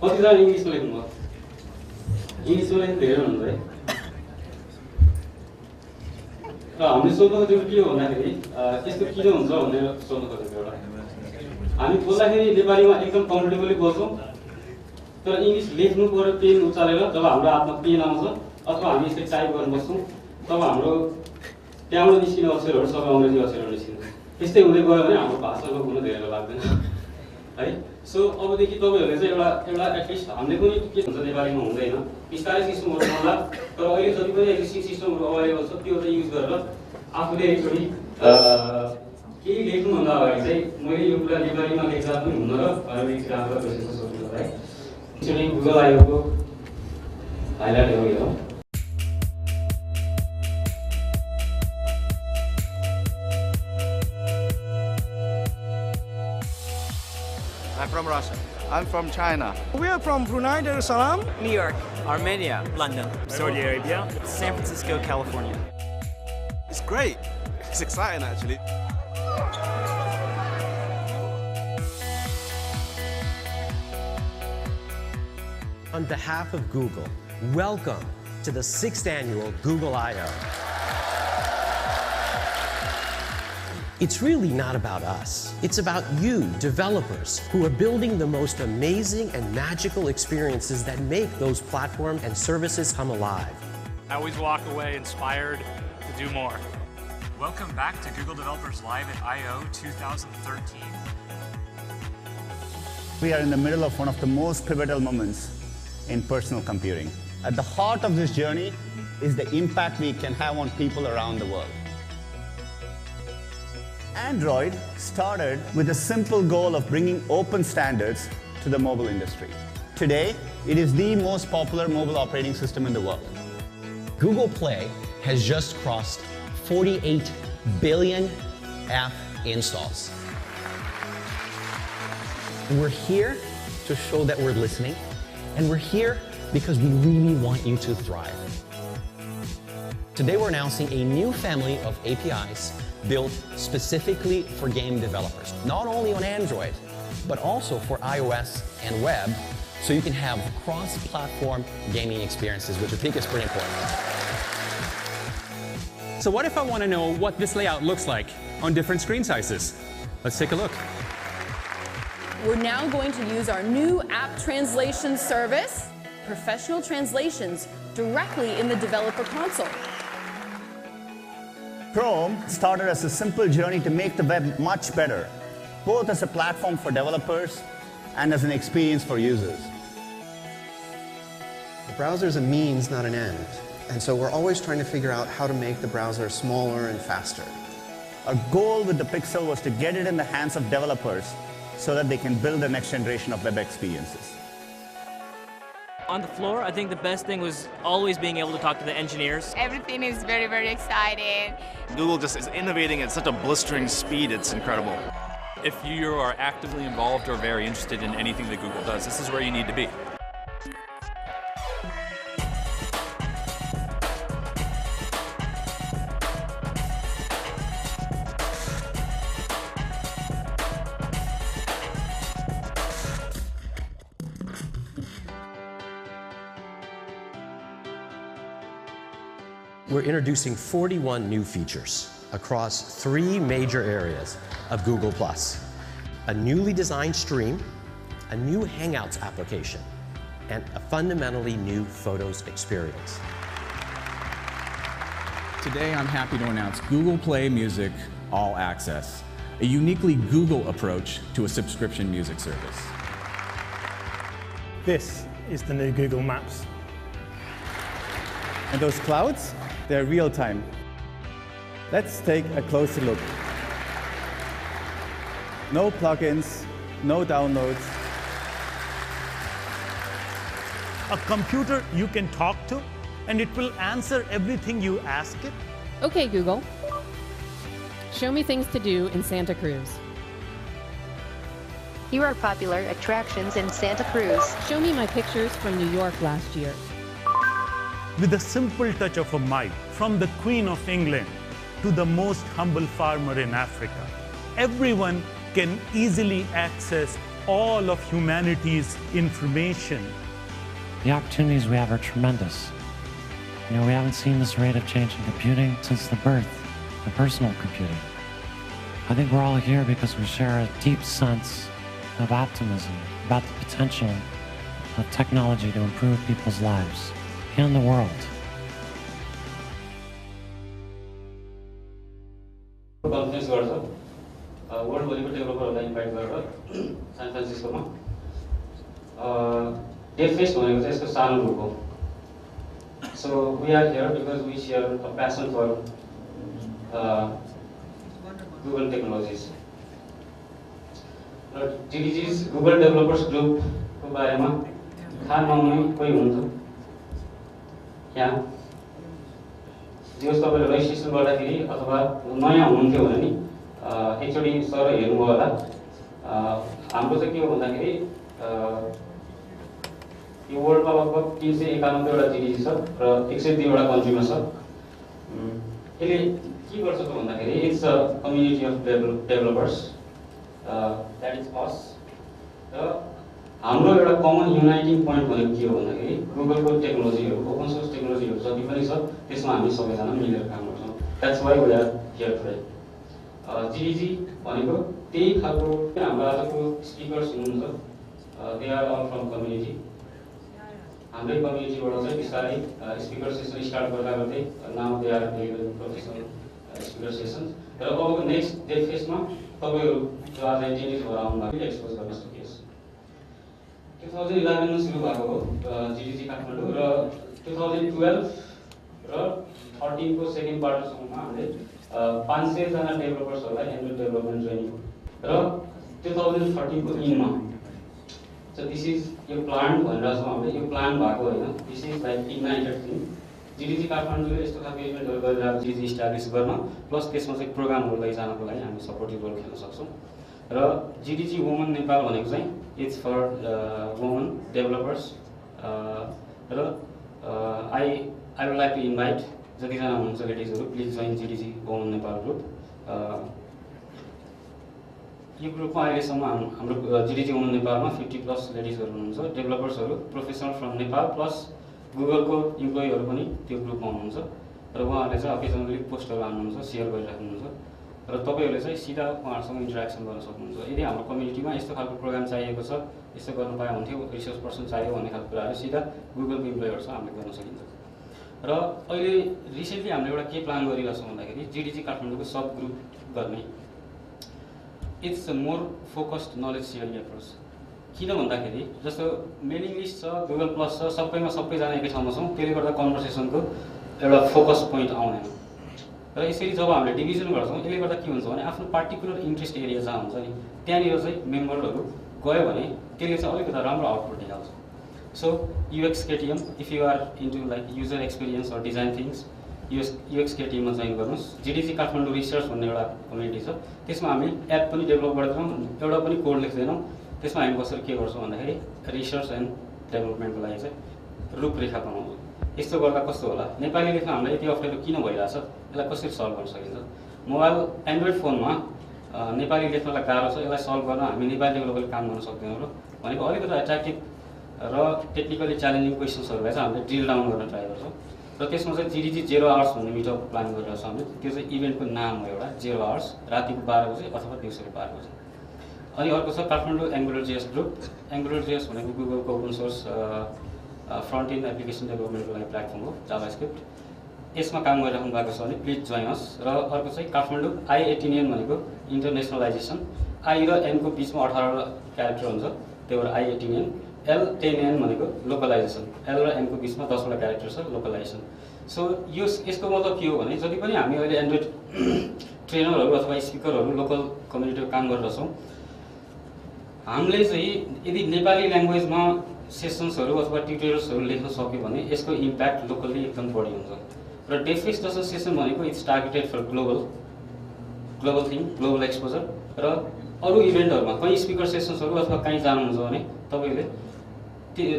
कतिजना इङ्ग्लिसमा लेख्नुभयो इङ्ग्लिसमा लेख्नु धेरै हुनुहुन्छ है र हामीले सोध्नु खोजेको के हो भन्दाखेरि यस्तो किन हुन्छ भनेर सोध्नु खोजेको एउटा हामी बोल्दाखेरि नेपालीमा एकदम कम्फर्टेबली बोल्छौँ तर इङ्ग्लिस लेख्नु पर्यो पेन उचालेर जब हाम्रो हातमा पेन आउँछ अथवा हामी यसरी टाइप गर्न बस्छौँ तब हाम्रो त्यहाँबाट निस्किने अक्षरहरू सबै अङ्ग्रेजी अक्षरहरू निस्किन्छ त्यस्तै हुँदै गयो भने हाम्रो भाषाको हुन धेरै लाग्दैन है सो अबदेखि तपाईँहरूले चाहिँ एउटा एटलिस्ट हामीले पनि के हुन्छ नेपालीमा हुँदैन बिस्तारै सिस्टमहरू होला तर अहिले जति पनि एक्जिस्टिङ सिस्टमहरू अभाइलेबल छ त्यो चाहिँ युज गरेर आफूले एकचोटि केही लेख्नुभन्दा अगाडि चाहिँ मैले यो कुरा नेपालीमा लेख्दा पनि हुन र भनेर एकचोटि आफूलाई कोसिस सक्नु है एकचोटि गुगल आयोको हाइलाइट हो यो I'm from Russia. I'm from China. We are from Brunei, Dar es Salaam. New York, Armenia, London, Saudi Arabia, San Francisco, California. It's great. It's exciting actually. On behalf of Google, welcome to the 6th annual Google I/O. It's really not about us. It's about you, developers, who are building the most amazing and magical experiences that make those platforms and services come alive. I always walk away inspired to do more. Welcome back to Google Developers Live at I/O 2013. We are in the middle of one of the most pivotal moments in personal computing. At the heart of this journey is the impact we can have on people around the world. Android started with a simple goal of bringing open standards to the mobile industry. Today, it is the most popular mobile operating system in the world. Google Play has just crossed 48 billion app installs. And we're here to show that we're listening, and we're here because we really want you to thrive. Today we're announcing a new family of APIs built specifically for game developers, not only on Android, but also for iOS and web, so you can have cross-platform gaming experiences, which I think is pretty important. So what if I want to know what this layout looks like on different screen sizes? Let's take a look. We're now going to use our new app translation service, professional translations, directly in the developer console. Chrome started as a simple journey to make the web much better, both as a platform for developers and as an experience for users. The browser is a means, not an end. And so we're always trying to figure out how to make the browser smaller and faster. Our goal with the Pixel was to get it in the hands of developers so that they can build the next generation of web experiences. On the floor, I think the best thing was always being able to talk to the engineers. Everything is very, very exciting. Google just is innovating at such a blistering speed, it's incredible. If you are actively involved or very interested in anything that Google does, this is where you need to be. We're introducing 41 new features across 3 major areas of Google+. A newly designed stream, a new Hangouts application, and a fundamentally new Photos experience. Today, I'm happy to announce Google Play Music All Access, a uniquely Google approach to a subscription music service. This is the new Google Maps. And those clouds, they're real time. Let's take a closer look. No plugins, no downloads. A computer you can talk to, and it will answer everything you ask it. Okay, Google. Show me things to do in Santa Cruz. Here are popular attractions in Santa Cruz. Show me my pictures from New York last year. With a simple touch of a mic, from the Queen of England to the most humble farmer in Africa, everyone can easily access all of humanity's information. The opportunities we have are tremendous. You know, we haven't seen this rate of change in computing since the birth of personal computing. I think we're all here because we share a deep sense of optimism about the potential of technology to improve people's lives and the world. Conference World Developer invite San Francisco. So we are here because we share a passion for Google technologies. GDG's Google Developers Group को बारे में थाहा नहुने कोही हुनुहुन्छ यहाँ जस तपाईले रेजिस्ट्रेसन गर्दाखेरि अथवा नयाँ हुनुहुन्थ्यो भने नि एकचोटी सर हेर्नुभयो होला हाम्रो चाहिँ के हो भन्दाखेरि यो वर्ल्डमा लगभग 391 वटा GDG छ र 102 वटा कन्ट्रीमा छ यसले के गर्छ त भन्दाखेरि it's a community of developers that is us र हाम्रो एउटा कमन युनाइटिङ पोइन्ट भनेको के हो भन्दाखेरि गुगलको टेक्नोलोजीहरू ओपन सोर्स टेक्नोलोजीहरू जति पनि छ त्यसमा हामी सबैजना मिलेर काम गर्छौँ that's why we are here today GDG भनेको त्यही खालको हाम्रो आजको स्पिकर्स हुनुहुन्छ they are all from community हाम्रै कम्युनिटीबाट चाहिँ बिस्तारै स्पिकर सेसन स्टार्ट गर्दा गर्दै now they are professional speaker session र अबको नेक्स्ट डे फेसमा तपाईहरु जो आज एटेन्डेन्स भएर आउनुभएको एक्सपोज गर्न सकियोस् 2011 मा सुरु भएको हो GDG काठमाडौँ र 2012 र 13 को सेकेन्ड क्वार्टरसम्ममा हामीले 500 जना डेभलपर्सहरुलाई एनुअल डेभलपमेन्ट ट्रेनिङ र 2013 को इनमा So this is your plan भनेर छ हामीले यो प्लान भएको हैन this is like ignited thing GDG काठमाडौँले यस्तो खालको इभेन्टहरु गरेर GDG इस्टाब्लिश गर्न प्लस त्यसमा चाहिँ प्रोग्रामहरु लैजानको लागि हामी सपोर्टिभ रोल खेल्न सक्छौं र GDG वुमन नेपाल भनेको चाहिँ इट्स फर वुमन डेभलपर्स र I would like to invite जति जना हुनुहुन्छ लेडिजहरु please join GDG woman Nepal group यो ग्रुपमा अहिलेसम्म हाम्रो GDG वुमन नेपालमा 50+ लेडिजहरु हुनुहुन्छ डेभलपर्सहरु प्रोफेसनल फ्रम नेपाल प्लस गुगलको इम्प्लोइहरु पनि त्यो ग्रुपमा हुनुहुन्छ र उहाँहरूले चाहिँ अकेजनली पोस्टहरु हाल्नुहुन्छ सेयर गरिराख्नुहुन्छ र तपाईहरुले चाहिँ सिधा उहाँहरुसँग इन्टरेक्सन गर्न सक्नुहुन्छ यदि हाम्रो कम्युनिटीमा यस्तो खालको प्रोग्राम चाहिएको छ यस्तो गर्न पाए हुन्थ्यो रिसोर्स पर्सन चाहियो भन्ने खालको कुराहरु सिधा गुगलको इम्प्लोइहरुसँग हामीले गर्न सकिन्छ र अहिले रिसेन्टली हामीले एउटा के प्लान गरिरहेछौँ भन्दाखेरि GDG काठमाडौँको सब ग्रुप गर्ने it's more focused knowledge sharing approach किन भन्दाखेरि जस्तो मेलिङ लिस्ट छ गुगल प्लस छ सबैमा सबैजना एकै ठाउँमा छौँ त्यसले गर्दा कन्भर्सेसनको एउटा फोकस पोइन्ट आउँदैन र यसरी जब हामीले डिभिजन गर्छौँ यसले गर्दा के हुन्छ भने आफ्नो पार्टिकुलर इन्ट्रेस्ट एरिया जहाँ हुन्छ नि त्यहाँनिर चाहिँ मेम्बरहरू गयो भने त्यसले चाहिँ अलिकति राम्रो आउटपुट दिइहाल्छ so UX KTM if you are into like user experience or design things UX KTM मा जोइन गर्नुहोस् GDG काठमाडौँ रिसर्च भन्ने एउटा कम्युनिटी छ त्यसमा हामी एप पनि डेभलप गर्दैनौँ एउटा पनि कोड लेख्दैनौँ त्यसमा हामी बसेर के गर्छौँ भन्दाखेरि रिसर्च एन्ड डेभलपमेन्टको लागि चाहिँ रूपरेखा बनाउँछौँ यस्तो गर्दा कस्तो होला नेपाली लेख्न हामीलाई यति अप्ठ्यारो किन भइरहेछ यसलाई कसरी सल्भ गर्न सकिन्छ मोबाइल एन्ड्रोइड फोनमा नेपाली लेख्नलाई गाह्रो छ यसलाई सल्भ गर्न हामी नेपाली लेभलले काम गर्न सक्दैनौँ र भनेको अलिकति एट्र्याक्टिभ र टेक्निकली च्यालेन्जिङ क्वेसन्सहरूलाई चाहिँ हामीले ड्रिल डाउन गर्न ट्राई गर्छौँ र त्यसमा चाहिँ GDG 0 आवर्स भन्ने मिटअप प्लान गरिरहेको छ हामीले त्यो चाहिँ इभेन्टको नाम हो एउटा 0 आवर्स रातिको 12 बजे अथवा दिउँसोको 12 बजे अनि अर्को छ काठमाडौँ एङ्गुलर.js ग्रुप एङ्गुलर.js भनेको गुगलको open source front end application डेभलपमेन्टको लागि प्लेटफर्म हो जाभास्क्रिप्ट यसमा काम गरिराख्नु भएको छ भने प्लिज जोइन अस र अर्को चाहिँ काठमाडौँ I18N भनेको इन्टरनेसनलाइजेसन आई र एन को बिचमा 18 क्यारेक्टर हुन्छ त्यही भएर I18N L10N भनेको लोकलाइजेसन L र N को बिचमा 10 वटा क्यारेक्टर छ लोकलाइजेसन सो यो यसको मतलब के हो भने जति पनि हामी अहिले एन्ड्रोइड ट्रेनरहरू अथवा स्पिकरहरू लोकल कम्युनिटीमा काम गरिरहेछौँ हामीले चाहिँ यदि नेपाली ल्याङ्ग्वेजमा सेसन्सहरू अथवा ट्युटोरियल्सहरू लेख्न सक्यो भने यसको इम्प्याक्ट लोकल्ली एकदम बढी हुन्छ र डेफिक्स जस्तो सेसन भनेको it's targeted for global thing global exposure र अरू इभेन्टहरूमा कहीँ स्पिकर सेसन्सहरू अथवा कहीँ जानुहुन्छ भने तपाईँले त्यो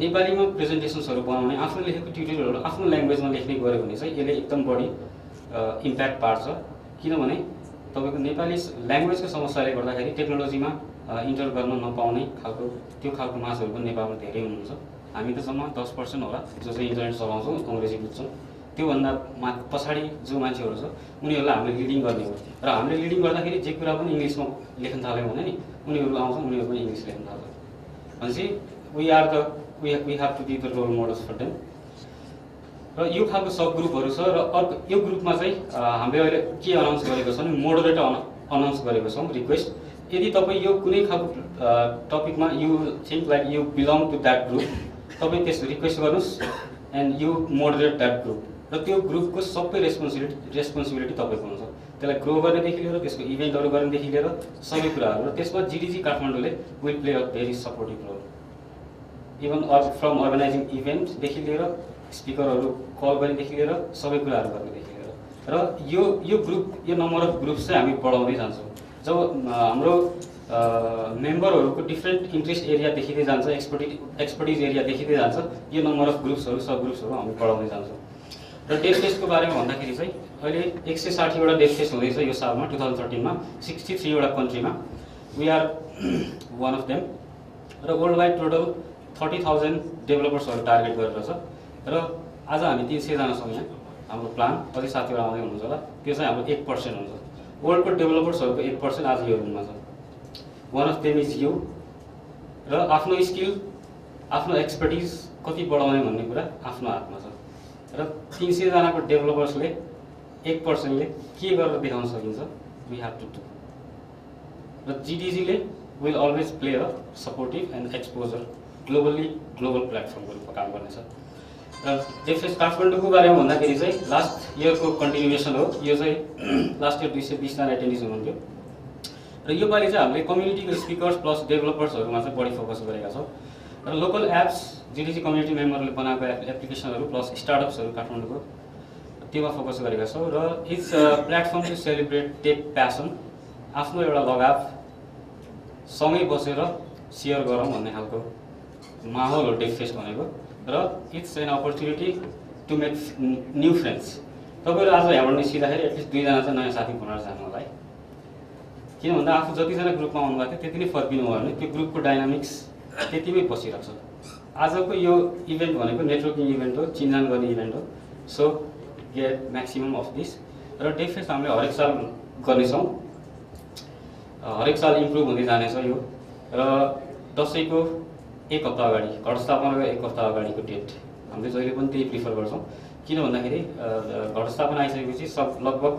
नेपालीमा प्रेजेन्टेसन्सहरू बनाउने आफूले लेखेको ट्युटोरियलहरू आफ्नो ल्याङ्ग्वेजमा लेख्ने गऱ्यो भने चाहिँ यसले एकदम बढी इम्प्याक्ट पार्छ किनभने तपाईँको नेपाली ल्याङ्ग्वेजको समस्याले गर्दाखेरि टेक्नोलोजीमा इन्टर गर्न नपाउने खालको त्यो खालको मान्छेहरू पनि नेपालमा धेरै हुनुहुन्छ। हामी त जम्मा 10% होला जो चाहिँ इन्टरनेट चलाउँछौँ, अङ्ग्रेजी बुझ्छौँ। त्योभन्दा पछाडि जो मान्छेहरू छ उनीहरूलाई हामीले लिडिङ गर्ने हो र हामीले लिडिङ गर्दाखेरि जे कुरा पनि इङ्ग्लिसमा लेख्न थाल्यौँ भने नि उनीहरू आउँछ, उनीहरू पनि इङ्ग्लिस लेख्न थाल्छ। भनेपछि we have to be the role models for them. र यो खालको सब ग्रुपहरू छ र अर्को यो ग्रुपमा चाहिँ हामीले अहिले के अनाउन्स गरेको छ भने मोडरेटर अनाउन्स गरेको छौँ रिक्वेस्ट। यदि तपाईँ यो कुनै खालको टपिकमा you think like you belong to that group, तपाईँ त्यस रिक्वेस्ट गर्नुहोस् and you moderate that group र त्यो ग्रुपको सबै रेस्पोन्सिबिलिटी तपाईँको हुन्छ। त्यसलाई ग्रो गर्नेदेखि लिएर त्यसको इभेन्टहरू गर्नेदेखि लिएर सबै कुराहरू र त्यसमा जिडिजी काठमाडौँले will play a very supportive role even from organizing इभेन्टदेखि लिएर स्पिकरहरू कल गर्नेदेखि लिएर सबै कुराहरू गर्नेदेखि लिएर र यो ग्रुप यो नम्बर अफ ग्रुप्स चाहिँ हामी बढाउँदै जान्छौँ। जब हाम्रो मेम्बरहरूको डिफ्रेन्ट इन्ट्रेस्ट एरिया देखिँदै जान्छ, एक्सपर्टिज एरिया देखिँदै जान्छ, यो नम्बर अफ ग्रुप्सहरू सब ग्रुप्सहरू हामी बढाउँदै जान्छौँ। र डेभ फेस्टको बारेमा भन्दाखेरि चाहिँ अहिले 160वटा डेभ फेस्ट हुँदैछ यो सालमा 2013मा 63वटा कन्ट्रीमा। We are one of them र वर्ल्ड वाइड टोटल 30,000 डेभलपर्सहरू टार्गेट गरेर छ र आज हामी 300जना छौँ यहाँ। हाम्रो प्लान अझै साथीहरू आउँदै हुनुहुन्छ होला, त्यो चाहिँ हाम्रो 1% हुन्छ। वर्ल्डको डेभलपर्सहरूको 1% आज यो रुममा छ। One of them is you र आफ्नो स्किल आफ्नो एक्सपर्टिज कति बढाउने भन्ने कुरा आफ्नो हातमा छ र 300जनाको डेभलपर्सले 1%ले के गरेर देखाउन सकिन्छ वी हेभ टु डु र जिडिजीले will always play a supportive and exposure global प्लेटफर्मको काम गर्नेछ। र डेभ फेस्ट काठमाडौँको बारेमा भन्दाखेरि चाहिँ लास्ट इयरको कन्टिन्युएसन हो। यो चाहिँ लास्ट इयर 220जना एटेन्डिज हुनुहुन्थ्यो र योपालि चाहिँ हामीले कम्युनिटीको स्पिकर्स प्लस डेभलपर्सहरूमा चाहिँ बढी फोकस गरेका छौँ र लोकल एप्स जिडिजी कम्युनिटी मेम्बरले बनाएको एप्लिकेसनहरू प्लस स्टार्टअप्सहरू काठमाडौँको त्योमा फोकस गरेका छौँ र it's platform to celebrate tech passion. आफ्नो एउटा लगाव सँगै बसेर सेयर गरौँ भन्ने खालको माहौल हो डेभ फेस्ट भनेको र it's an opportunity to make new friends. तपाईँहरू आज यहाँबाट निस्किँदाखेरि एटलिस्ट 2जना चाहिँ नयाँ साथी बनाएर जानु होला है। किन भन्दा आफू जतिजना ग्रुपमा आउनुभएको थियो त्यति नै फर्किनु भयो भने त्यो ग्रुपको डाइनामिक्स त्यतिमै बसिरहेको छ। आजको यो इभेन्ट भनेको नेटवर्किङ इभेन्ट हो, चिन्जान गर्ने इभेन्ट हो। So get maximum of this र डेभ फेस्ट हामीले हरेक साल गर्नेछौँ, हरेक साल इम्प्रुभ हुँदै जानेछ यो र दसैँको 1 हप्ता अगाडि घटस्थापनाको 1 हप्ता अगाडिको डेट हामीले जहिले पनि त्यही प्रिफर गर्छौँ। किन भन्दाखेरि घटस्थापना आइसकेपछि सब लगभग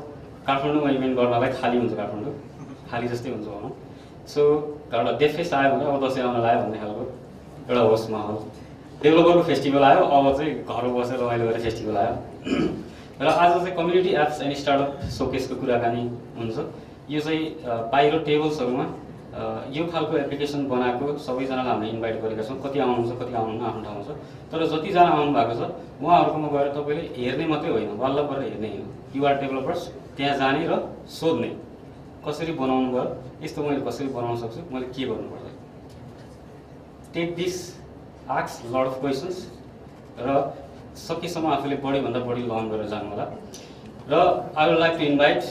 काठमाडौँमा इभेन्ट गर्नलाई खाली हुन्छ, काठमाडौँ खाली जस्तै हुन्छ भनौँ। सो एउटा डेभ फेस्ट आयो भने अब दसैँ आउन लाग्यो भन्ने खालको एउटा होस् माहौल। डेभलपरको फेस्टिभल आयो, अब चाहिँ घरमा बसेर रमाइलो गरेर फेस्टिभल आयो र आज चाहिँ कम्युनिटी एप्स एन्ड स्टार्टअप सोकेसको कुराकानी हुन्छ। यो चाहिँ बाहिर टेबल्सहरूमा यो खालको एप्लिकेसन बनाएको सबैजनालाई हामीले इन्भाइट गरेका छौँ। कति आउनुहुन्छ कति आउनुहुन्न आफ्नो ठाउँमा छ, तर जतिजना आउनु भएको छ उहाँहरूकोमा गएर तपाईँले हेर्ने मात्रै होइन, बल्ल परेर हेर्ने होइन, युआर डेभलपर्स त्यहाँ जाने र सोध्ने कसरी बनाउनु भयो, यस्तो मैले कसरी बनाउन सक्छु, मैले के गर्नुपर्छ। Take this ask lot of questions र सकेसम्म आफूले बढीभन्दा बढी लर्न गरेर जानु होला। र I would like to invite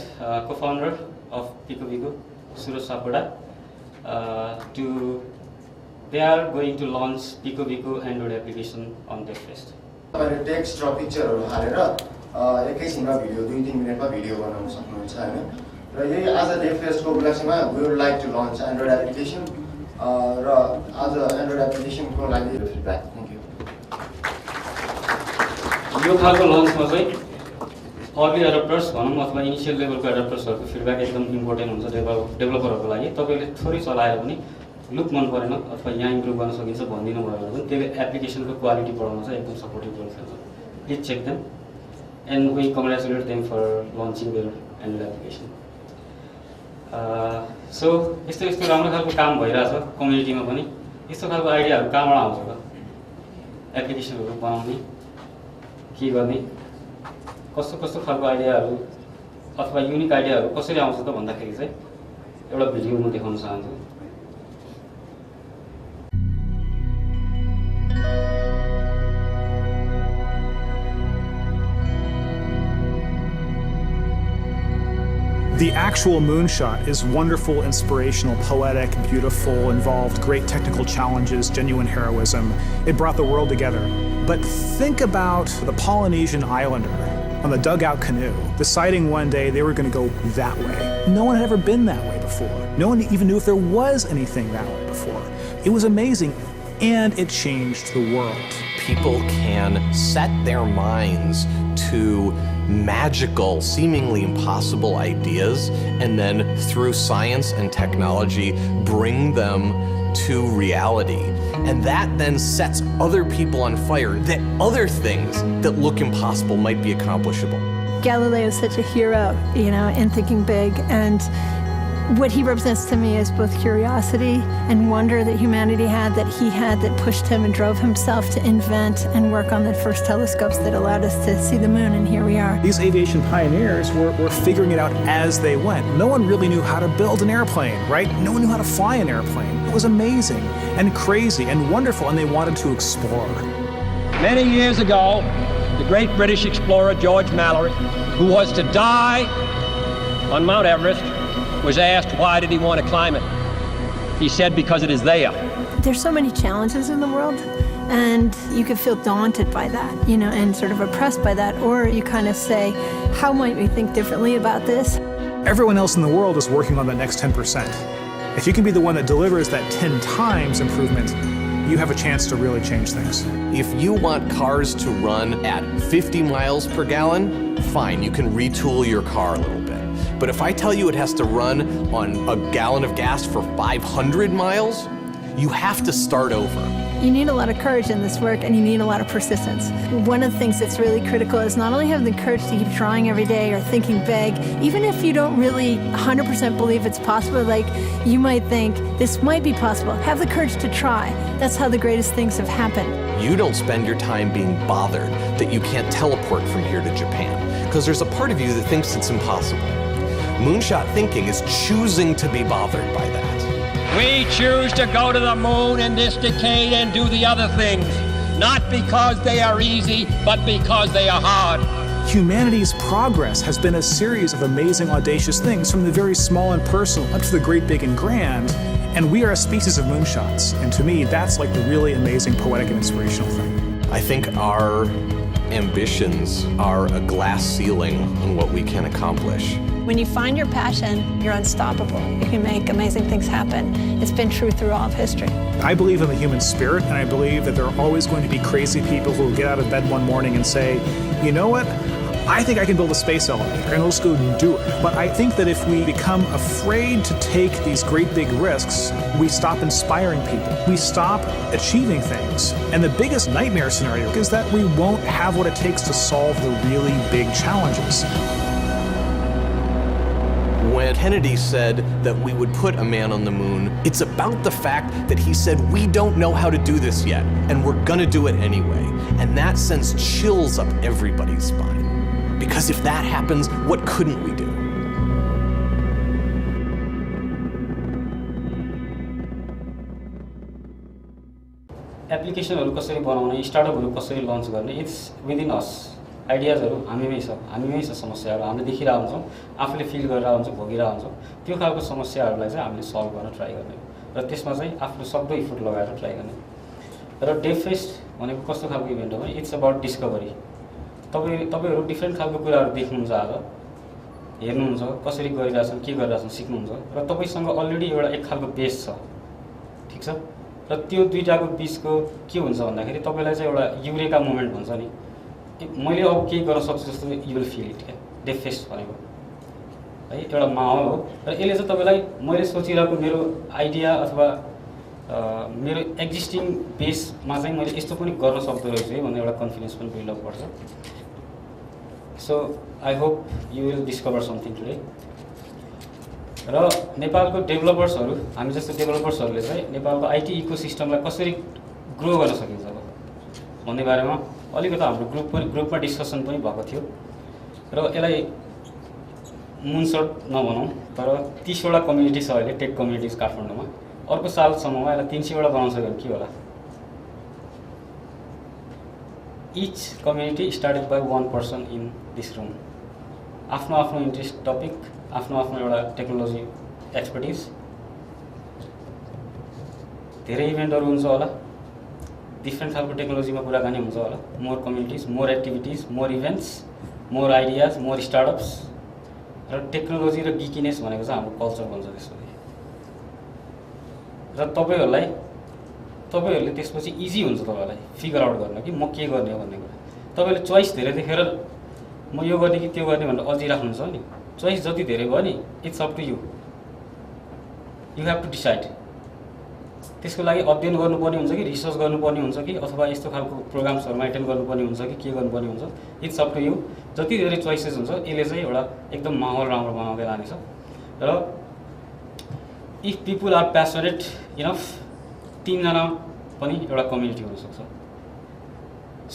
cofounder of पिको Suraj Sapkota they are going to launch Pico Android application on their fest. तपाईले टेक्स्ट र पिक्चरहरू हालेर एकैछिनमा भिडियो 2-3 मिनेटमा भिडियो बनाउन सक्नुहुन्छ हैन। र यही आज डेभ फेस्टको उपलक्ष्यमा we would like to launch android application र आज एन्ड्रोइड एप्लिकेसनको लागि फिडब्याक। Thank you. यो खालको लन्चमा चाहिँ अर्ली एडप्टर्स भनौँ अथवा इनिसियल लेभलको एडप्टर्सहरूको फिडब्याक एकदम इम्पोर्टेन्ट हुन्छ डेभलपरहरूको लागि। तपाईँले थोरै चलाएर पनि लुक मन परेन अथवा यहाँ इम्प्रुभ गर्न सकिन्छ भनिदिनु भयो भने पनि त्यसले एप्लिकेसनको क्वालिटी बढाउन चाहिँ एकदम सपोर्टिभ रोल खेल्छ। Please check them and we congratulate them for launching their android application. So यस्तो राम्रो खालको काम भइरहेछ कम्युनिटीमा पनि। यस्तो खालको आइडियाहरू कहाँबाट आउँछ त? एप्लिकेसनहरू बनाउने के गर्ने कस्तो खालको आइडियाहरू अथवा युनिक आइडियाहरू कसरी आउँछ त भन्दाखेरि चाहिँ एउटा भिडियो म देखाउन चाहन्छु। The actual moonshot is wonderful, inspirational, poetic, beautiful, involved great technical challenges, genuine heroism. It brought the world together. But think about the Polynesian islander on the dugout canoe, deciding one day they were going to go that way. No one had ever been that way before. No one even knew if there was anything that way before. It was amazing, and it changed the world. People can set their minds to magical, seemingly impossible ideas, and then through science and technology, bring them to reality. And that then sets other people on fire, that other things that look impossible might be accomplishable. Galileo is such a hero, you know, in thinking big, and what he represents to me is both curiosity and wonder that humanity had, that pushed him and drove himself to invent and work on the first telescopes that allowed us to see the moon, and here we are. These aviation pioneers were figuring it out as they went. No one really knew how to build an airplane, right? No one knew how to fly an airplane. It was amazing and crazy and wonderful, and they wanted to explore. Many years ago, the great British explorer George Mallory, who was to die on Mount Everest, was asked why did he want to climb it. He said, because it is there. There's so many challenges in the world, and you can feel daunted by that, you know, and sort of oppressed by that, or you kind of say, how might we think differently about this? Everyone else in the world is working on the next 10%. If you can be the one that delivers that 10 times improvement, you have a chance to really change things. If you want cars to run at 50 miles per gallon, fine, you can retool your car a little bit. But if I tell you it has to run on a gallon of gas for 500 miles, you have to start over. You need a lot of courage in this work, and you need a lot of persistence. One of the things that's really critical is not only having the courage to keep trying every day or thinking big, even if you don't really 100% believe it's possible, like you might think this might be possible, have the courage to try. That's how the greatest things have happened. You don't spend your time being bothered that you can't teleport from here to Japan, because there's a part of you that thinks it's impossible. Moonshot thinking is choosing to be bothered by that. We choose to go to the moon in this decade and do the other things, not because they are easy, but because they are hard. Humanity's progress has been a series of amazing, audacious things, from the very small and personal up to the great, big, and grand. And we are a species of moonshots. And to me, that's like the really amazing, poetic, and inspirational thing. I think our ambitions are a glass ceiling on what we can accomplish. When you find your passion, you're unstoppable. You can make amazing things happen. It's been true through all of history. I believe in the human spirit, and I believe that there are always going to be crazy people who will get out of bed one morning and say, you know what? I think I can build a space elevator, and let's go and do it. But I think that if we become afraid to take these great big risks, we stop inspiring people. We stop achieving things. And the biggest nightmare scenario is that we won't have what it takes to solve the really big challenges. When Kennedy said that we would put a man on the moon, it's about the fact that he said, we don't know how to do this yet, and we're gonna do it anyway. And that sends chills up everybody's spine. Because if that happens, what couldn't we do? एप्लिकेसनहरु कसरी बनाउने, स्टार्टअपहरु कसरी lunch गर्ने, it's within अस. आइडियाजहरु हामीमै छ समस्याहरु हामीले देखिरहेका हुन्छौं, आफूले feel गरिरहेका हुन्छौं, भोगिरहेका हुन्छौं. त्यो खालको समस्याहरुलाई चाहिँ हामीले सल्भ गर्न ट्राई गर्ने हो र त्यसमा चाहिँ आफ्नो सक्दो इफोर्ट लगाएर ट्राई गर्ने. र डेभफेस्ट भनेको कस्तो खालको इभेन्ट हो भने इट्स अबाउट डिस्कभरी. तपाईहरु डिफरेन्ट खालको कुराहरु देख्नुहुन्छ, आज हेर्नुहुन्छ, कसरी गरिरहेछन्, के गरिरहेछन् सिक्नुहुन्छ र तपाईसँग अलरेडी एउटा एक खालको बेस छ. ठीक छ? र त्यो दुईटाको बीचको के हुन्छ भन्दाखेरि तपाईलाई चाहिँ एउटा युरेका मोमेन्ट भन्छ नि, मैले अब केही गर्न सक्छु जस्तो यु विल फिल इट. डेभफेस्ट भनेको है एउटा माहौल हो र यसले चाहिँ तपाईलाई मैले सोचिरहेको मेरो आइडिया अथवा मेरो एक्जिस्टिङ बेसमा चाहिँ मैले यस्तो पनि गर्न सक्दो रहेछु है भन्ने एउटा कन्फिडेन्स पनि बिल्ड अप गर्छ. So I hope you will discover something today. र नेपालको डेभलपर्सहरू, हामी जस्तो डेभलपर्सहरूले चाहिँ नेपालको आइटी इकोसिस्टमलाई कसरी ग्रो गर्न सकिन्छ भन्ने बारेमा अलिकति हाम्रो ग्रुपमा डिस्कसन पनि भएको थियो. र यसलाई मुनसट नभनौँ, तर 30 वटा कम्युनिटी छ अहिले, टेक कम्युनिटिज काठमाडौँमा. अर्को सालसम्ममा यसलाई 300 वटा बनाउन सक्यो भने के होला? Each community started by 1 person in this room. आफ्नो आफ्नो इन्ट्रेस्ट टपिक आफ्नो आफ्नो एउटा टेक्नोलोजी एक्सपर्टिज धेरै इभेन्टहरु हुन्छ होला डिफ्रेन्ट खालको टेक्नोलोजीमा कुराकानी हुन्छ होला more communities more activities more events more ideas more startups र टेक्नोलोजी र गिकिनेस भनेको चाहिँ हाम्रो कल्चर भन्छ त्यसपछि र तपाईहरुले त्यसपछि इजी हुन्छ तपाईहरुलाई फिगर आउट गर्न कि म के गर्ने हो भन्ने कुरा तपाईले चोइस धेरै देखेर म यो गर्ने कि त्यो गर्ने भनेर अझै राख्नुहुन्छ नि चोइस जति धेरै भयो नि it's up to you you have to decide त्यसको लागि अध्ययन गर्नुपर्ने हुन्छ कि रिसर्च गर्नुपर्ने हुन्छ कि अथवा यस्तो खालको प्रोग्राम्सहरुमा एटेन्ड गर्नुपर्ने हुन्छ कि के गर्नुपर्ने हुन्छ इट्स अप टु यु जति धेरै चोइसेस हुन्छ यसले चाहिँ एउटा एकदम माहौल राम्रो बनाउँदै लानेछ र if people are passionate enough 3 जना पनि एउटा कम्युनिटी हुन सक्छ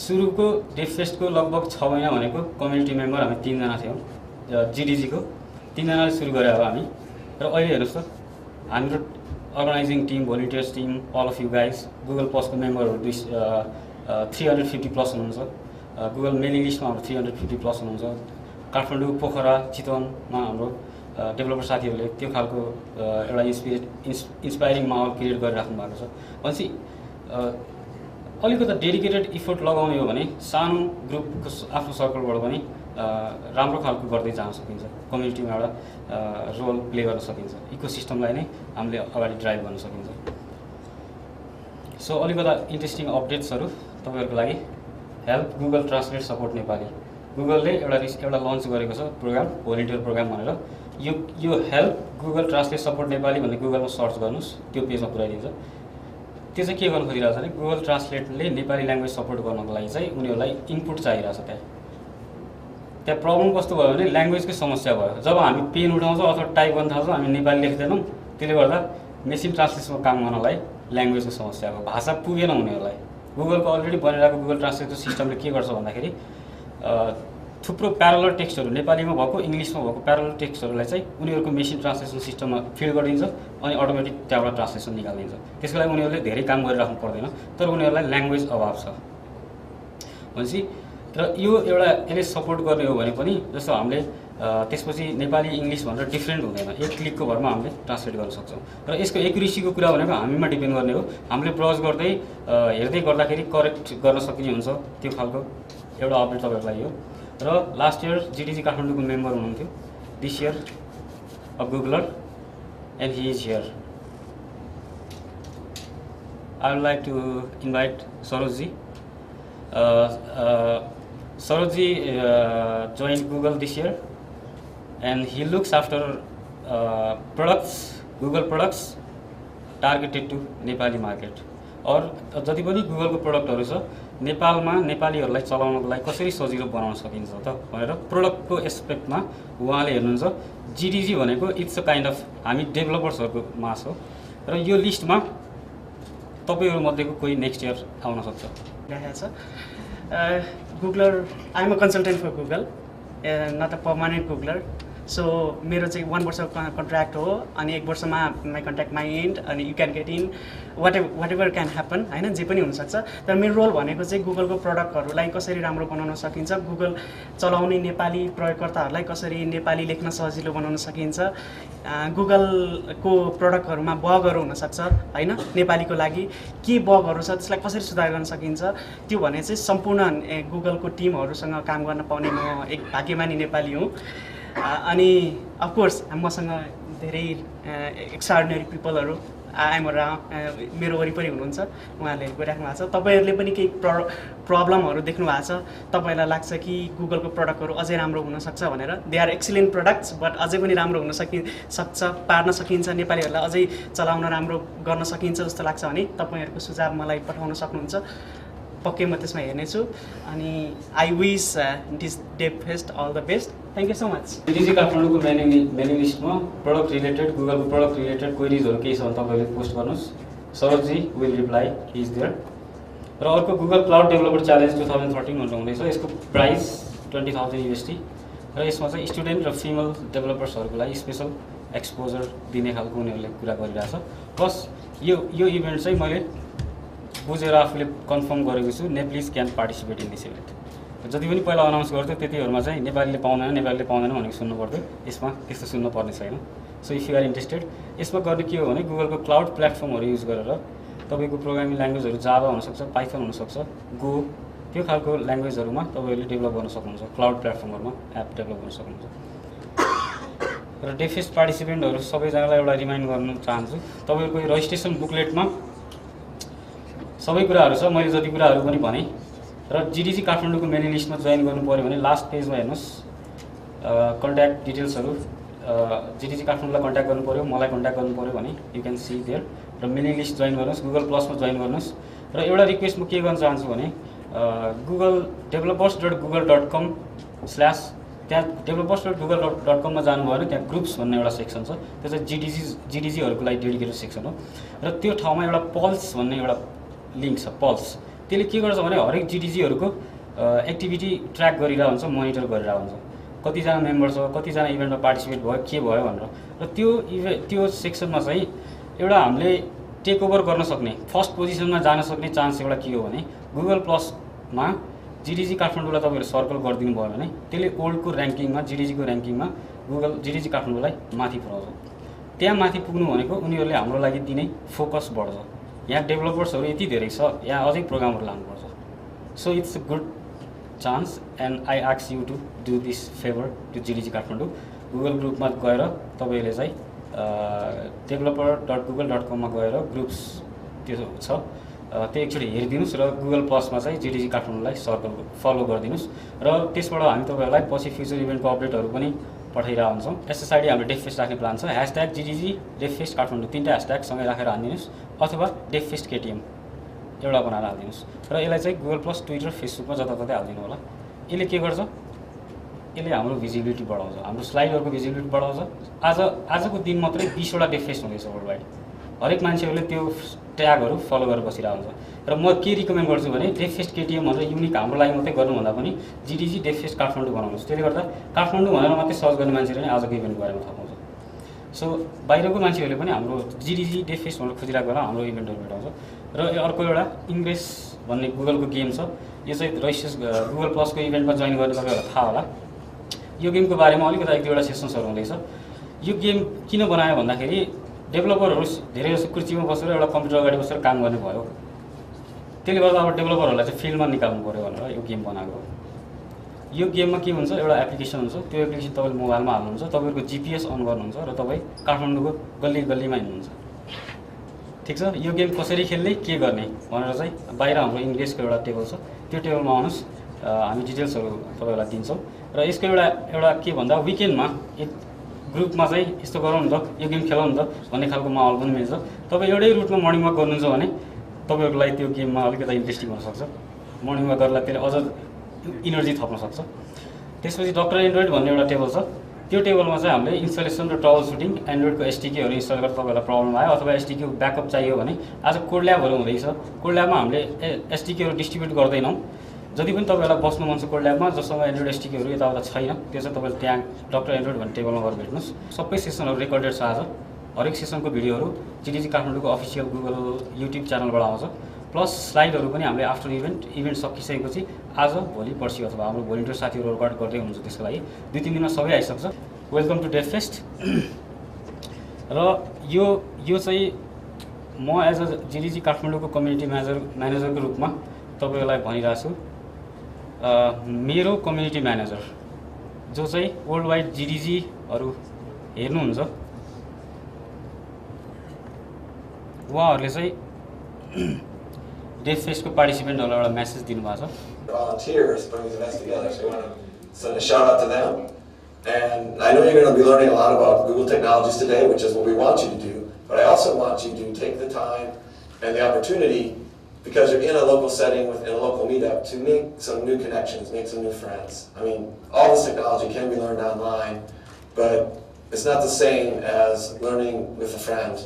सुरुको डेफेस्टको लगभग 6 महिना भनेको कम्युनिटी मेम्बर हामी 3 जना थियौं GDG को 3 जनाले सुरु गरे अब हामी र अहिले हेर्नुस् त हाम्रो organizing team volunteers team all of you guys Google plus को मेम्बरहरु 350 प्लस हुनुहुन्छ गुगल मेलिङ लिस्टमा हाम्रो 350 प्लस हुनुहुन्छ काठमाडौँ पोखरा चितवनमा हाम्रो डेभलपर साथीहरुले त्यो खालको एउटा इन्स्पायरिङ माहौल क्रिएट गरिराख्नु भएको छ भनेपछि अलिकति डेडिकेटेड इफोर्ट लगाउने हो भने सानो ग्रुपको आफ्नो सर्कलबाट पनि राम्रो खालको गर्दै जान सकिन्छ कम्युनिटीमा एउटा रोल प्ले गर्न सकिन्छ इकोसिस्टमलाई नै हामीले अगाडि ड्राइभ गर्न सकिन्छ सो अलिकति इन्ट्रेस्टिङ अपडेट्सहरु तपाईहरुको लागि help Google translate support Nepali गुगलले एउटा लन्च गरेको छ प्रोग्राम भोलिन्टियर प्रोग्राम भनेर यो help Google translate support Nepali भन्ने गुगलमा सर्च गर्नुस् त्यो पेजमा पुर्याइदिन्छ त्यो चाहिँ के गर्न खोजिरहेछ भने गुगल ट्रान्सलेटले नेपाली ल्याङ्ग्वेज सपोर्ट गर्नको लागि चाहिँ उनीहरुलाई इनपुट चाहिरहेछ त्यहाँ प्रब्लम कस्तो भयो भने ल्याङ्ग्वेजकै समस्या भयो जब हामी पेन उठाउँछौं अथवा टाइप गर्न थाल्छौं हामी नेपाली लेख्दैनौं त्यसले गर्दा मेसिन ट्रान्सलेसनमा काम गर्नलाई ल्याङ्ग्वेजको समस्या भयो भाषा पुगेन उनीहरुलाई गुगलको अलरेडी बनिरहेको गुगल ट्रान्सलेटको सिस्टमले के गर्छ भन्दाखेरि थुप्रो प्यारलल टेक्स्टहरु नेपालीमा भएको इंग्लिशमा भएको प्यारलल टेक्स्टहरुलाई चाहिँ उनीहरुको मेसिन ट्रान्सलेसन सिस्टममा फिड गरिदिन्छ अनि अटोमेटिक त्यहाँबाट ट्रान्सलेसन निकालिदिन्छ त्यसको लागि उनीहरुले धेरै काम गरिराख्नु पर्दैन तर उनीहरुलाई ल्याङ्ग्वेज अभाव छ भनेपछि र यो एउटा यसले सपोर्ट गर्ने हो भने पनि जस्तो हामीले त्यसपछि नेपाली इंग्लिश भनेर डिफरेन्ट हुँदैन एक क्लिकको भरमा हामीले ट्रान्सलेट गर्न सक्छौं र यसको एक्युरेसीको कुरा भनेको हामीमा डिपेन्ड गर्ने हो हामीले ब्राउज गर्दै हेर्दै गर्दाखेरि करेक्ट गर्न सकिने हुन्छ त्यो खालको एउटा अपडेट तपाईहरुलाई हो र लास्ट इयर GDG काठमाडौँको मेम्बर हुनुहुन्थ्यो this year a Googler and he is here I would like to invite Sarojji Sarojji joined Google this year and he looks after products, Google products targeted to Nepali market. और जति पनि गुगलको प्रोडक्टहरु छ नेपालमा नेपालीहरुलाई चलाउनको लागि कसरी सजिलो बनाउन सकिन्छ त भनेर प्रोडक्टको एस्पेक्टमा उहाँले हेर्नुहुन्छ GDG भनेको इट्स अ काइन्ड अफ हामी डेभलपर्सहरुको मास हो र यो लिस्टमा तपाईहरु मध्येको कोही नेक्स्ट इयर आउन सक्छ Googler, I'm a consultant for Google, not a permanent Googler. So, मेरो चाहिँ 1 वर्षको कन्ट्र्याक्ट हो अनि 1 वर्षमा माई कन्ट्र्याक्ट माई एन्ड अनि you can get in whatever can happen हैन जे पनि हुन सक्छ तर मेरो रोल भनेको चाहिँ गुगलको प्रोडक्टहरुलाई कसरी राम्रो बनाउन सकिन्छ गुगल चलाउने नेपाली प्रयोगकर्ताहरुलाई कसरी नेपाली लेख्न सजिलो बनाउन सकिन्छ गुगलको प्रोडक्टहरुमा बगहरु हुन सक्छ हैन नेपालीको लागि के बगहरु छ त्यसलाई कसरी सुधार गर्न सकिन्छ त्यो भने चाहिँ सम्पूर्ण गुगलको टिमहरुसँग काम गर्न पाउने म एक भाग्यमानी नेपाली हुँ अनि अफ कोर्स मसँग धेरै एक्स्ट्राअर्डिनरी पिपलहरु मेरो वरिपरि हुनुहुन्छ उहाँले गरिराख्नु भएको छ तपाईहरुले पनि केही प्रब्लमहरु देख्नु भएको छ तपाईलाई लाग्छ कि गुगलको प्रोडक्टहरु अझै राम्रो हुन सक्छ भनेर they are excellent products but अझै पनि राम्रो हुन सक्छ पार्न सकिन्छ नेपालीहरुलाई अझै चलाउन राम्रो गर्न सकिन्छ जस्तो लाग्छ भने तपाईहरुको सुझाव मलाई पठाउन सक्नुहुन्छ पक्कै म त्यसमा हेर्ने छु अनि I wish this dev fest all the best thank you so much GDG काठमाडौँको मेलिङ लिस्टमा प्रोडक्ट रिलेटेड गुगलको प्रोडक्ट रिलेटेड क्वेरीजहरु केही छ भने तपाईले पोस्ट गर्नुस् Sarojji will reply he is there र अर्को गुगल क्लाउड डेभलपर च्यालेन्ज 2013 भनेर हुँदैछ यसको प्राइस $20,000 USD र यसमा चाहिँ स्टुडेन्ट र फिमेल डेभलपर्सहरुको लागि स्पेशल एक्सपोजर दिने खालको उनीहरुले कुरा गरिरहेछ प्लस यो इभेन्ट चाहिँ मैले बुझेर आफूले कन्फर्म गरेको छु Nepalese can participate in this event जति पनि पहिला अनाउन्स गर्थ्यो त्यतिहरुमा चाहिँ नेपालीले पाउँदैन भनेको सुन्नु पर्थ्यो यसमा त्यस्तो सुन्नु पर्ने छैन so if you are interested यसमा गर्ने के हो भने गुगलको क्लाउड प्लेटफर्महरु युज गरेर तपाईको प्रोग्रामिङ ल्याङ्ग्वेजहरु जावा हुन सक्छ पाइथन हुन सक्छ गो त्यो खालको ल्याङ्ग्वेजहरुमा तपाईहरुले डेभलप गर्न सक्नुहुन्छ क्लाउड प्लेटफर्महरुमा एप डेभलप गर्न सक्नुहुन्छ र डेफेस्ट पार्टिसिपेन्टहरु सबैजनालाई एउटा रिमाइन्ड गर्न चाहन्छु तपाईहरुको यो रजिस्ट्रेसन बुकलेटमा सबै कुराहरु छ मैले जति कुराहरु पनि भने र जीडीजी काठमाडौँको मेलिङ लिस्टमा जोइन गर्नु पर्यो भने लास्ट पेजमा हेर्नुस् कन्ट्याक्ट डिटेल्सहरु जीडीजी काठमाडौँलाई कन्ट्याक्ट गर्नु पर्यो मलाई कन्ट्याक्ट गर्नु पर्यो भने यु क्यान सी देयर र मेलिङ लिस्ट जोइन गर्नुस् गुगल प्लसमा जोइन गर्नुस् र एउटा रिक्वेस्ट म के गर्न चाहन्छु भने गुगल developers.google.com/ त्यहाँ developers.google.com मा जानुभयो भने त्यहाँ ग्रुप्स भन्ने एउटा सेक्सन छ त्यो चाहिँ जीडीजी हरुको लागि डेडिकेटेड सेक्सन हो र त्यो ठाउँमा एउटा पल्स भन्ने एउटा लिंक छ पल्स त्यसले के गर्छ भने हरेक जीडीजी हरुको एक्टिभिटी ट्र्याक गरिरा हुन्छ मोनिटर गरिरा हुन्छ कति जना मेम्बर छ कति जना इभेन्टमा पार्टिसिपेट भयो के भयो भनेर र त्यो सेक्सनमा चाहिँ एउटा हामीले टेक ओभर गर्न सक्ने फर्स्ट पोजिसनमा जान सक्ने चान्स एउटा के हो भने गुगल प्लस मा जीडीजी काठमाडौँलाई तपाईहरु सर्कल गरिदिनु भयो भने त्यसले ओल्डको र्यांकिङमा जीडीजी को र्यांकिङमा गुगल जीडीजी काठमाडौँलाई माथि पुर्याउँछ त्यहाँ माथि पुग्नु भनेको उनीहरुले हाम्रो लागि दिने फोकस बढ्छ यहाँ डेभलपर्सहरु यति धेरै छ यहाँ अझै प्रोग्रामहरु लानुपर्छ so it's a good chance and I ask you to do this favour to GDG Kathmandu Google ग्रुपमा गएर तपाईहरुले चाहिँ developer.google.com मा गएर ग्रुप्स त्यो छ त्यो एकचोटी हेरिदिनुस् र गुगल प्लसमा चाहिँ जीडीजी काठमाडौँलाई सर्कल फलो गरिदिनुस् र त्यसबाट हामी तपाईहरुलाई पछि फ्युचर इभेन्टको अपडेटहरु पनि पठाइरा हुन्छौं एसएसआईडी हाम्रो डेफेस्ट राख्ने प्लान छ #GDG डेफेस्ट काठमाडौँ तीनटा ह्याशट्याग सँगै राखेर हाल्दिनुस् अथवा डेफेस्ट केटीएम एउटा बनाएर हाल्दिनुस् र यसलाई चाहिँ गुगल प्लस ट्विटर फेसबुकमा जताततै हाल्दिनु होला यसले के गर्छ यसले हाम्रो भिजिबिलिटी बढाउँछ हाम्रो स्लाइडहरुको भिजिबिलिटी बढाउँछ आजको दिन मात्रै 20 वटा डेफेस्ट हुँदैछ वर्ल्ड वाइड हरेक मान्छेहरुले त्यो ट्यागहरु फलो गरेर बसिरहेको हुन्छ र म के रिकमेन्ड गर्छु भने डेफेस्ट केटीएम भनेर युनिक हाम्रो लागि मात्रै गर्नु भन्दा पनि जीडीजी डेफेस्ट काठमाडौँ बनाउनुस् त्यसले गर्दा काठमाडौँ भनेर मात्रै सर्च गर्ने मान्छेले नि आजको इभेन्टको बारेमा थाहा पाउँछ सो बाहिरको मान्छेहरुले पनि हाम्रो जीडीजी डेफेस्ट भनेर खोजिरहेको बेला हाम्रो इभेन्टहरु भेटाउँछ र अर्को एउटा इन्ग्रेस भन्ने गुगलको गेम छ यो चाहिँ गुगल प्लसको इभेन्टमा जोइन गर्ने तपाईहरुलाई थाहा होला यो गेमको बारेमा अलिकति एक दुईवटा सेसन्सहरु हुँदैछ यो गेम किन बनायो भन्दाखेरि डेभलपरहरु धेरै जसो कुर्सीमा बसेर एउटा कम्प्युटर अगाडि बसेर काम गर्ने भयो त्यसले गर्दा अब डेभलपरहरुलाई चाहिँ फिल्डमा निकाल्नु पर्यो भनेर यो गेम बनाएको यो गेममा के हुन्छ एउटा एप्लिकेसन हुन्छ त्यो एप्लिकेसन तपाईले मोबाइलमा हाल्नुहुन्छ तपाईहरुको जीपीएस अन गर्नुहुन्छ र तपाई काठमाडौँको गल्लीमा हिँड्नुहुन्छ ठीक छ यो गेम कसरी खेल्ने के गर्ने भनेर चाहिँ बाहिर हाम्रो इङ्ग्लिसको एउटा टेबल छ त्यो टेबलमा आउनुस् हामी डिटेल्सहरु तपाईहरुलाई दिन्छौं र यसको एउटा के भन्दा विकेन्डमा ग्रुपमा चाहिँ यस्तो गरौँ नि त यो गेम खेलौँ नि त भन्ने खालको माहौल पनि मिल्छ तपाई एउटै रुटमा मर्निङ वाक गर्नुहुन्छ भने तपाईहरुको लागि त्यो गेममा अलिकति इन्ट्रेस्टिङ हुन सक्छ मर्निङ वाक गर्दा त्यसले अझ इनर्जी थप्न सक्छ त्यसपछि डक्टर एन्ड्रोइड भन्ने एउटा टेबल छ त्यो टेबलमा चाहिँ हामीले इन्स्टलेसन र ट्रबल सुटिङ एन्ड्रोइडको एसटीकेहरु इन्स्टल गर्दा तपाईहरुलाई प्रब्लम आयो अथवा एसटीके ब्याकअप चाहियो भने आज कोड ल्याबहरु हुँदैछ कोड ल्याबमा हामीले एसटीकेहरु डिस्ट्रिब्युट गर्दैनौं जति पनि तपाईहरुलाई बस्नु मन छ कोड ल्याबमा जससँग एन्ड्रोइड एसटीकेहरु यताउता छैन त्यो चाहिँ तपाईले त्यहाँ डक्टर एन्ड्रोइड भन्ने टेबलमा गएर भेट्नुस् सबै सेसनहरु रेकर्डेड छ आज हरेक सेसनको भिडियोहरु जीडीजी काठमाडौँको अफिसियल गुगल युट्युब च्यानलबाट आउँछ प्लस स्लाइडहरु पनि हामीले आफ्टर इभेन्ट सकिसकेपछि आज भोलि पर्सि अथवा हाम्रो भोलिन्टियर साथीहरु रेकर्ड गर्दै हुनुहुन्छ त्यसको लागि 2-3 दिनमा सबै आइसक्छ वेलकम टु डेफेस्ट र यो चाहिँ म एज अ जीडीजी काठमाडौँको कम्युनिटी म्यानेजरको रूपमा तपाईहरुलाई भनिरहेको छु मेरो कम्युनिटी म्यानेजर जो चाहिँ वर्ल्ड वाइड जीडीजीहरु हेर्नुहुन्छ उहाँहरुले चाहिँ डेफेस्टको पार्टिसिपेन्टहरुलाई एउटा मेसेज दिनुभएको छ volunteers putting these events together, so we want to send a shout out to them. And I know you're going to be learning a lot about Google technologies today, which is what we want you to do, but I also want you to take the time and the opportunity, because you're in a local setting within a local meetup, to make some new connections, make some new friends. I mean, all this technology can be learned online, but it's not the same as learning with a friend,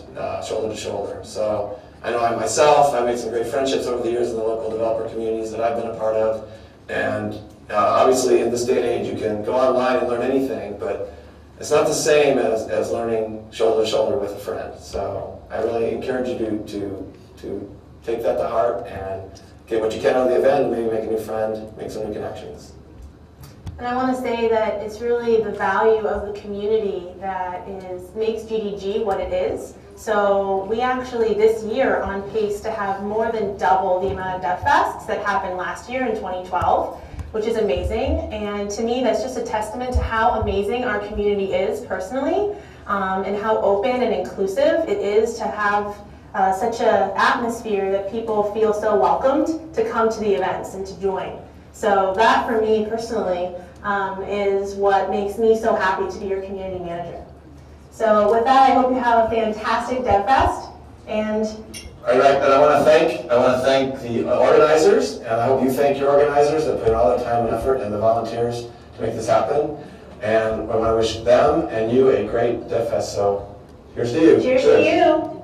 shoulder to shoulder. So I know I myself, I've made some great friendships over the years in the local developer communities that I've been a part of, and obviously in this day and age you can go online and learn anything, but it's not the same as learning shoulder to shoulder with a friend. So I really encourage you to take that to heart and get what you can out of the event, and maybe make a new friend, make some new connections. And I want to say that it's really the value of the community that makes GDG what it is. So we actually this year are on pace to have more than double the amount of DevFests that happened last year in 2012, which is amazing. And to me, that's just a testament to how amazing our community is personally, and how open and inclusive it is to have such an atmosphere that people feel so welcomed to come to the events and to join. So that, for me personally, is what makes me so happy to be your community manager. So with that, I hope you have a fantastic DevFest. And all right, and I want to thank the organizers, and I hope you thank your organizers that put in all the time and effort, and the volunteers to make this happen. And I want to wish them and you a great DevFest. So here's to you. Cheers to you.